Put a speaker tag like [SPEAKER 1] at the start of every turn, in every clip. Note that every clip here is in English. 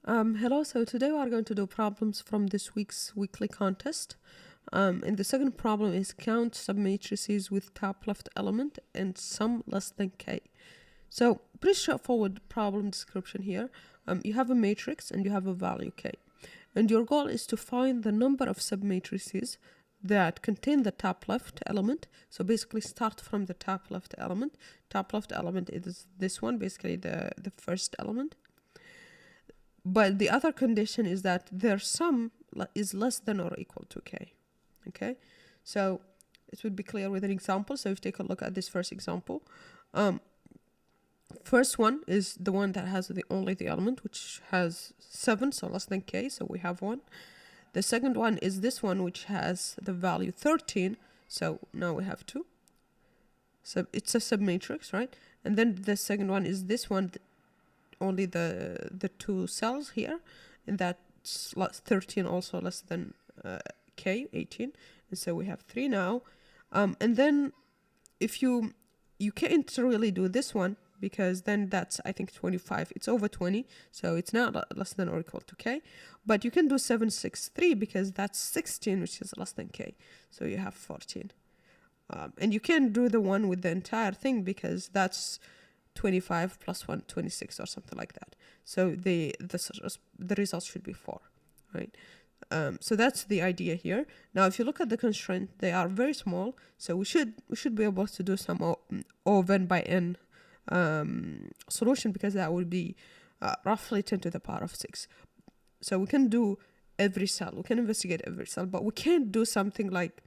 [SPEAKER 1] Hello, so today we are going to do problems from this week's weekly contest. And the second problem is count submatrices with top left element and sum less than k. So pretty straightforward problem description here. You have a matrix and you have a value k. And your goal is to find the number of submatrices that contain the top left element. So basically start from the top left element. Top left element is this one, basically the first element. But the other condition is that their sum is less than or equal to k. Okay, so it would be clear with an example. So if you take a look at this first example, first one is the one that has only the element, which has 7, so less than k, so we have 1. The second one is this one, which has the value 13, so now we have 2. So it's a submatrix, right? And then the second one is this one, only the 2 cells here, and that's 13 also less than k, 18, and so we have 3 now. And then if you can't really do this one, because then that's, I think, 25. It's over 20, so it's not less than or equal to k. But you can do 763 because that's 16, which is less than k, so you have 14. And you can't do the one with the entire thing because that's 25 plus 1, 26 or something like that. So the result should be 4, right? So that's the idea here. Now, if you look at the constraint, they are very small, so we should be able to do some of n by n solution, because that would be roughly 10 to the power of 6. So we can do every cell, we can investigate every cell, but we can't do something like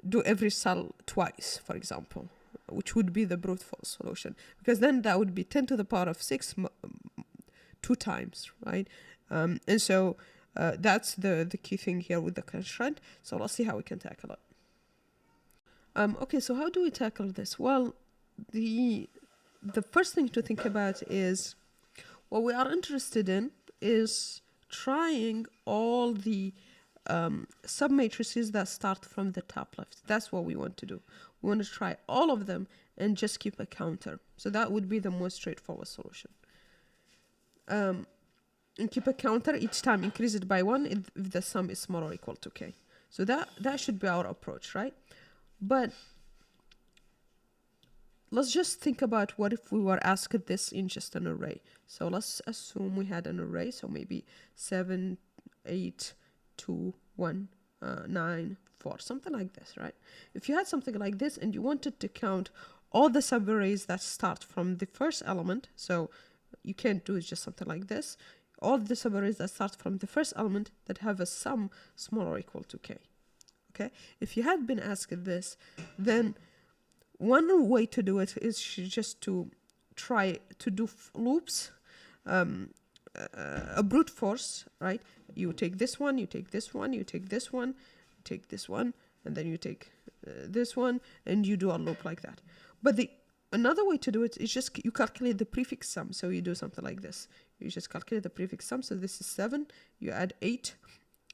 [SPEAKER 1] do every cell twice, for example, which would be the brute force solution, because then that would be 10 to the power of 6 2 times, right? And so that's the key thing here with the constraint. So let's see how we can tackle it. Okay, so how do we tackle this? Well, the first thing to think about is what we are interested in is trying all the submatrices that start from the top left. That's what we want to do. We want to try all of them and just keep a counter. So that would be the most straightforward solution. And keep a counter each time, increase it by 1 if the sum is smaller or equal to k. So that should be our approach, right? But let's just think about what if we were asked this in just an array. So let's assume we had an array, so maybe 7, 8, 2, 1, 9, 4, something like this, right? If you had something like this and you wanted to count all the subarrays that start from the first element, so you can't do just something like this, all the subarrays that start from the first element that have a sum smaller or equal to k. Okay, if you had been asked this, then one way to do it is just to try to do loops, a brute force, right? You take this one, you take this one, you take this one, you take this one, and then you take this one, and you do a loop like that. But another way to do it is just you calculate the prefix sum. So you do something like this. You just calculate the prefix sum. So this is 7. You add 8.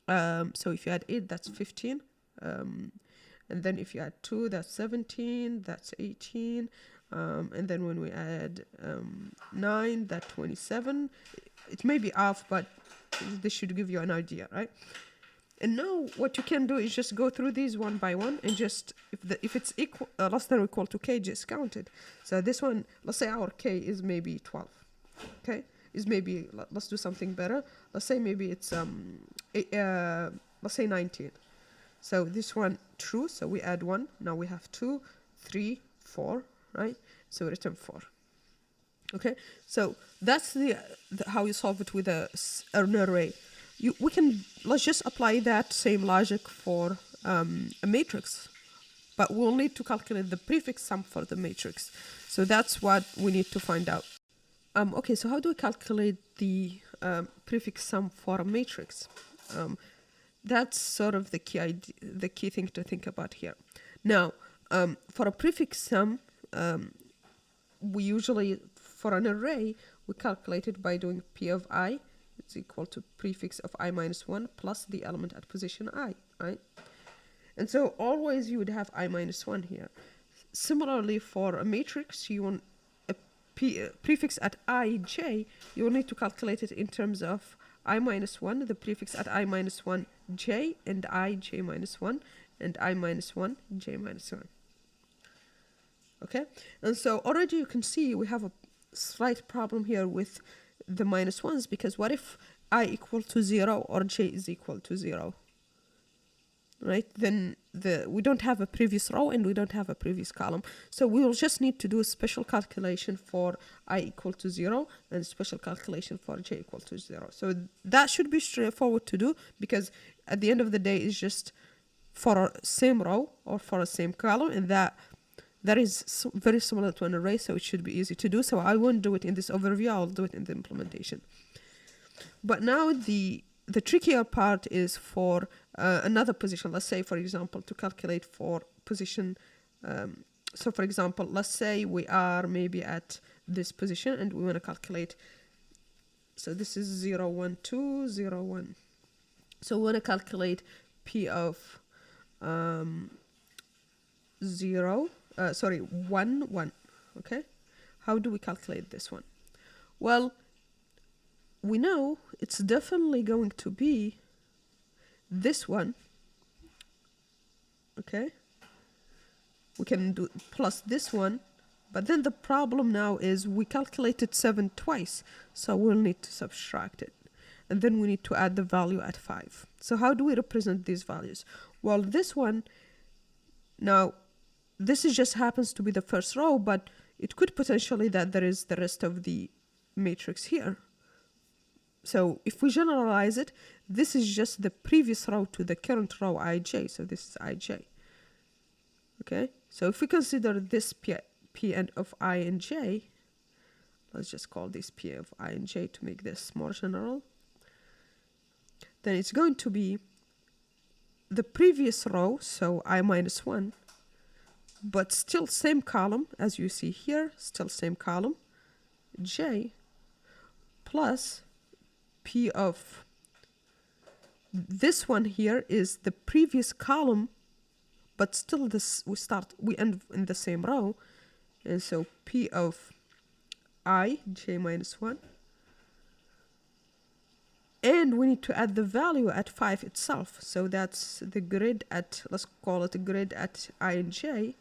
[SPEAKER 1] So if you add 8, that's 15. And then if you add 2, that's 17. That's 18. And then when we add 9, that's 27. It may be off, but this should give you an idea, right? And now what you can do is just go through these one by one and just, if it's equal, less than or equal to k, just count it. So this one, let's say our k is maybe 12, okay? Is maybe, let's do something better. Let's say maybe it's, let's say 19. So this one, true, so we add 1. Now we have 2, 3, 4, right? So we return 4. Okay, so that's the how you solve it with an array. Let's just apply that same logic for a matrix, but we'll need to calculate the prefix sum for the matrix. So that's what we need to find out. Okay, so how do we calculate the prefix sum for a matrix? That's sort of the key thing to think about here. Now, for a prefix sum, we usually, for an array, we calculate it by doing p of I is equal to prefix of I minus 1 plus the element at position I, right? And so always you would have I minus 1 here. Similarly, for a matrix, you want prefix at ij, you will need to calculate it in terms of I minus 1, the prefix at I minus 1 j, and I j minus 1, and I minus 1 j minus 1. Okay, and so already you can see we have a slight problem here with the minus 1s, because what if I equal to 0 or j is equal to 0? Right, then we don't have a previous row and we don't have a previous column, so we will just need to do a special calculation for I equal to 0 and a special calculation for j equal to 0. So that should be straightforward to do, because at the end of the day it's just for a same row or for a same column, and that is very similar to an array, so it should be easy to do. So I won't do it in this overview, I'll do it in the implementation. But now the trickier part is for another position. Let's say, for example, to calculate for position. So for example, let's say we are maybe at this position and we want to calculate. So this is 0, 1, 2, 0, 1. So we want to calculate P of 1, 1. Okay. How do we calculate this one? Well, we know it's definitely going to be this one. Okay, we can do plus this one, but then the problem now is we calculated 7 twice, so we'll need to subtract it, and then we need to add the value at 5. So how do we represent these values? Well, this one, now this is just happens to be the first row, but it could potentially that there is the rest of the matrix here. So if we generalize it, this is just the previous row to the current row ij. So this is ij. Okay. So if we consider this Pn of I and j, let's just call this P of I and j to make this more general. Then it's going to be the previous row, so I minus 1, but still same column as you see here, still same column, j, plus P of this one here is the previous column, but still this we end in the same row, and so P of I j minus 1, and we need to add the value at 5 itself, so that's the grid at, let's call it a grid at I and j,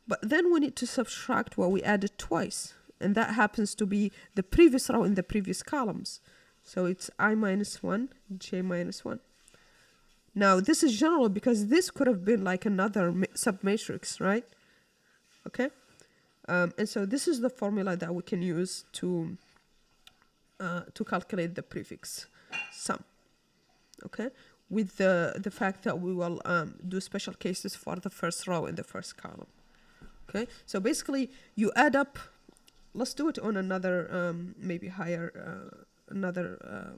[SPEAKER 1] but then we need to subtract what we added twice, and that happens to be the previous row in the previous columns. So it's I minus 1, j minus 1. Now this is general because this could have been like another submatrix, right? Okay. And so this is the formula that we can use to calculate the prefix sum. Okay. With the fact that we will do special cases for the first row in the first column. Okay. So basically you add up. Let's do it on another, maybe higher, another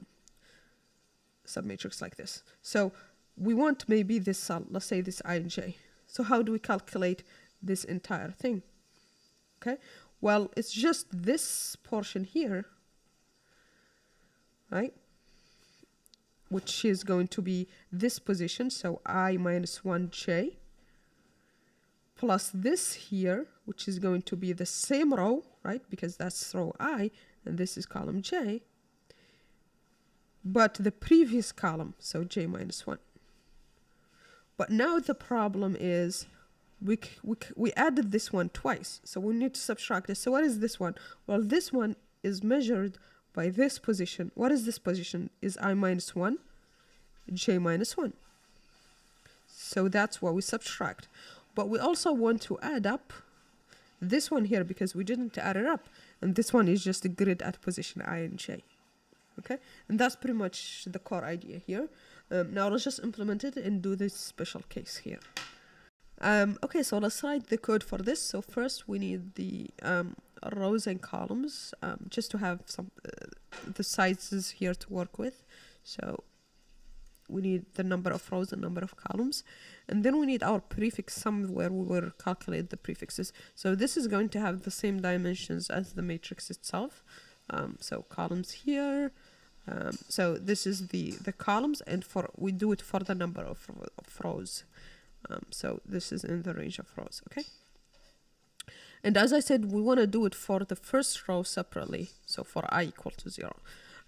[SPEAKER 1] submatrix like this. So we want maybe this, let's say this I and j. So how do we calculate this entire thing? Okay, well, it's just this portion here, right? Which is going to be this position, so I minus 1j, plus this here, which is going to be the same row, right? Because that's row I, and this is column j, but the previous column, so j minus 1. But now the problem is we added this one twice, so we need to subtract this. So what is this one? Well, this one is measured by this position. What is this position? Is I minus 1, j minus 1. So that's what we subtract. But we also want to add up this one here because we didn't add it up. And this one is just a grid at position I and j. Okay, and that's pretty much the core idea here. Now let's just implement it and do this special case here. Okay, so let's write the code for this. So first we need the rows and columns just to have some the sizes here to work with. So we need the number of rows and number of columns, and then we need our prefix sum where we will calculate the prefixes. So this is going to have the same dimensions as the matrix itself. So columns here. So this is the columns, and we do it for the number of rows. So this is in the range of rows, okay? And as I said, we want to do it for the first row separately, so for I equal to 0.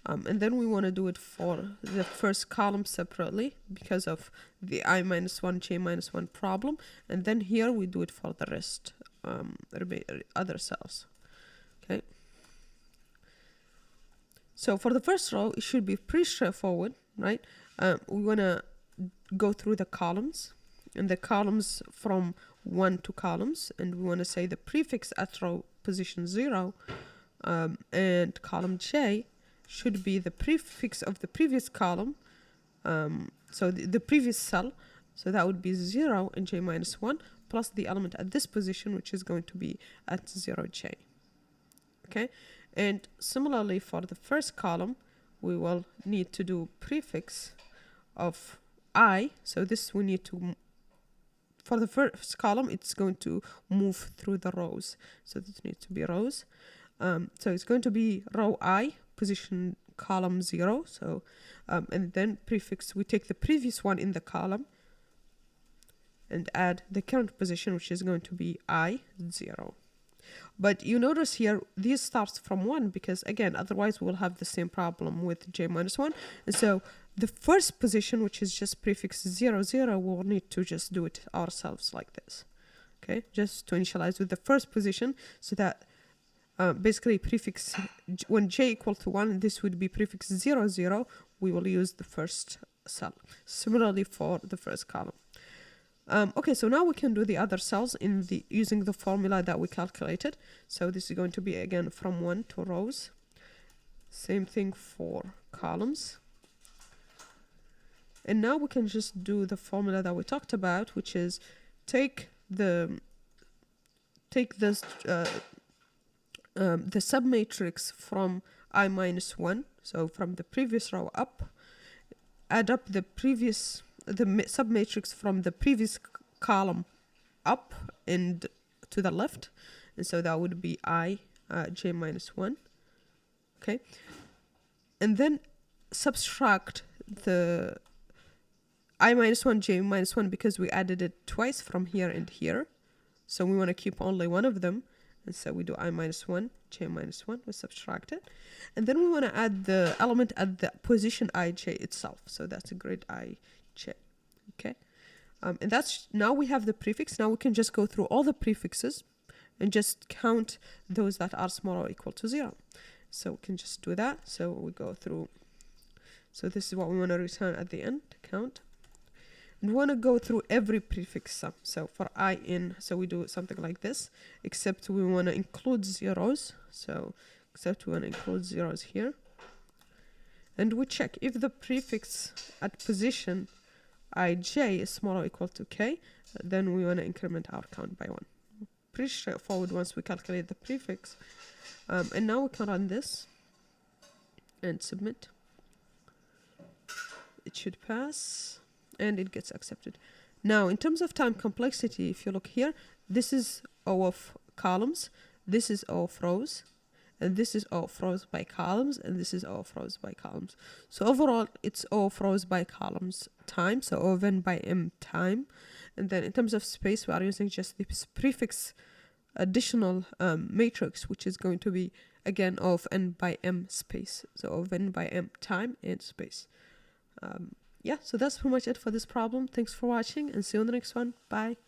[SPEAKER 1] And then we want to do it for the first column separately because of the I minus 1, j minus 1 problem. And then here we do it for the rest, other cells. Okay. So for the first row, it should be pretty straightforward, right? We want to go through the columns, and the columns from 1 to columns, and we want to say the prefix at row position 0, and column j should be the prefix of the previous column, so the previous cell, so that would be 0 and j minus 1 plus the element at this position, which is going to be at 0j. Okay, and similarly for the first column, we will need to do prefix of I, so this we need to, for the first column, it's going to move through the rows, so this needs to be rows. So it's going to be row I, position column 0, so and then prefix, we take the previous one in the column and add the current position, which is going to be I 0. But you notice here this starts from 1 because again otherwise we'll have the same problem with j minus 1, and so the first position, which is just prefix 0 0, we'll need to just do it ourselves like this. Okay, just to initialize with the first position, so that basically prefix, when j equal to 1, this would be prefix 0 0, we will use the first cell. Similarly for the first column. Okay, so now we can do the other cells in the using the formula that we calculated. So this is going to be again from 1 to rows. Same thing for columns. And now we can just do the formula that we talked about, which is take this the submatrix from I minus 1, so from the previous row up, add up the submatrix from the previous column up and to the left, and so that would be I j minus 1. Okay, and then subtract the I minus 1 j minus 1 because we added it twice from here and here, so we want to keep only one of them, and so we do I minus 1 j minus 1, we subtract it, and then we want to add the element at the position ij itself, so that's a grid ij. Okay, and that's, now we have the prefix. Now we can just go through all the prefixes and just count those that are smaller or equal to 0. So we can just do that. So we go through, so this is what we want to return at the end, count. And we want to go through every prefix sum. So for I in, so we do something like this, except we want to include zeros. So except we want to include zeros here. And we check if the prefix at position ij is smaller or equal to k, then we want to increment our count by 1. Pretty straightforward once we calculate the prefix. And now we can run this and submit. It should pass and it gets accepted. Now in terms of time complexity, if you look here, this is O of columns, this is O of rows, and this is O of rows by columns, and this is O of rows by columns. So overall, it's O of rows by columns time, so O of n by m time. And then in terms of space, we are using just this prefix additional matrix, which is going to be, again, O of n by m space. So O of n by m time and space. Yeah, so that's pretty much it for this problem. Thanks for watching, and see you on the next one. Bye.